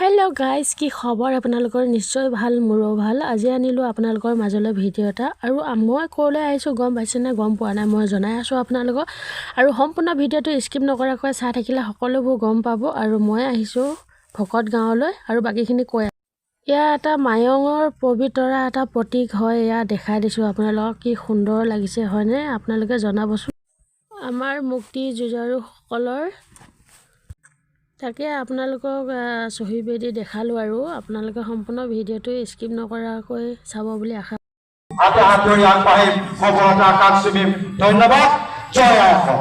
Hello guys की खबर আপোনালোকৰ নিশ্চয় ভাল মোৰো ভাল আজি আনিলো আপোনালোকৰ মাজলৈ ভিডিও এটা আৰু মই কোলে আইছো গম পাইছে না গম পোৱা নাই মই জনাই আছো আপোনালোকক আৰু সম্পূৰ্ণ ভিডিওটো স্কিপ নকৰাকৈ চাই থাকিলে সকলোবোৰ গম পাব আৰু মই আহিছো ভকত গাঁৱলৈ আৰু বাকিখিনি কৈ ইয়া এটা মায়ঙৰ পবিতৰা এটা প্ৰতীক হয় ইয়া দেখাই দিছো আপোনালোকক কি সুন্দৰ লাগিছে হয়নে আপোনালোকে জনাবচোন আমাৰ মুক্তি যুঁজাৰু সকলৰ তাকে আপোনালোকক সহিবেদি দেখালো আৰু আপোনালোকে সম্পূৰ্ণ ভিডিওটো স্কিপ নকৰাকৈ চাব বুলি আশা হাতে হাত ধৰি আগবাঢ়ি সফলতা কাকচুমিম ধন্যবাদ জয় অসম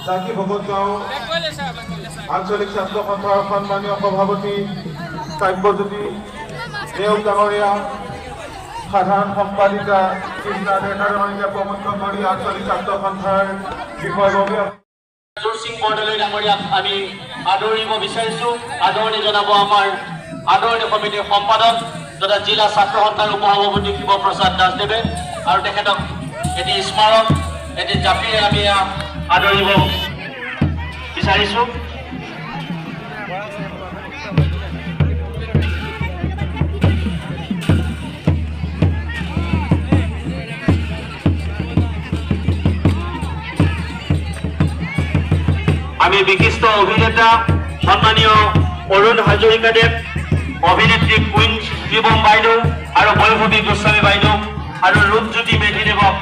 জাকি ভকত গাঁও আঞ্চলিক ছাত্ৰ সন্থাৰ সন্মানীয় সভাপতি কাব্যজ্যোতি দেও ডাঙৰীয়া সাধাৰণ সম্পাদিকা কৃষ্ণা ডেকা ডাঙৰীয়া প্ৰমুখ্য কৰি আঞ্চলিক ছাত্ৰ সন্থাৰ বিষয়ববীয়া জোৰসিং বৰদলৈ ডাঙৰীয়াক আমি আদৰিব বিচাৰিছোঁ। আদৰণি জনাব আমাৰ আদৰণি সমিতিৰ সম্পাদক তথা জিলা ছাত্ৰ সন্থাৰ উপসভাপতি শিৱপ্ৰসাদ দাসদেৱে আৰু তেখেতক এটি স্মাৰক এটি জাপিৰে আমি আদৰিব বিচাৰিছোঁ। আমি বিশিষ্ট অভিনেতা সন্মানীয় অৰুণ হাজৰিকাদেৱ, অভিনেত্ৰী কুইন শিৱম বাইদেউ আৰু বৈভৱী গোস্বামী বাইদেউ আৰু ৰূপজ্যোতি মেধিদেৱক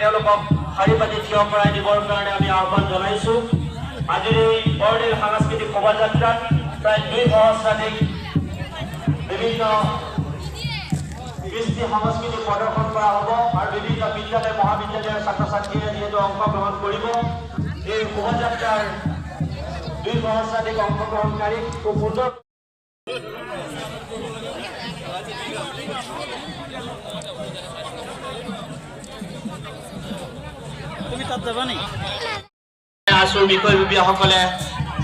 তেওঁলোকক শাৰী পাতি থিয় কৰাই দিবৰ কাৰণে আমি আহ্বান জনাইছোঁ। আজিৰ এই বৰদিন সাংস্কৃতিক শোভাযাত্ৰাত প্ৰায় 2 সহস্ৰাধিক বিভিন্ন কৃষ্টি সাংস্কৃতিক প্ৰদৰ্শন কৰা হ'ব আৰু বিভিন্ন বিদ্যালয় মহাবিদ্যালয়ৰ ছাত্ৰ ছাত্ৰীয়ে যিহেতু অংশগ্ৰহণ কৰিব। এই শোভাযাত্ৰাৰ 2 সহস্ৰাধিক অংশগ্ৰহণকাৰী খুব সুন্দৰ আছুৰ বিষয়ববীয়াসকলে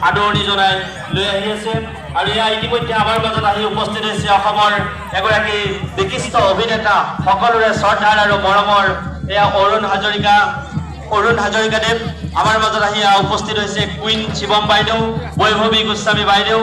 আদৰণি জনাই লৈ আহি আছে আৰু এয়া ইতিমধ্যে আমাৰ মাজত আহি উপস্থিত হৈছে অসমৰ এগৰাকী বিশিষ্ট অভিনেতা, সকলোৰে শ্ৰদ্ধাৰ আৰু মৰমৰ এয়া অৰুণ হাজৰিকাদেৱ আমাৰ মাজত আহি উপস্থিত হৈছে। কুইন শিৱম বাইদেউ, বৈভৱী গোস্বামী বাইদেউ।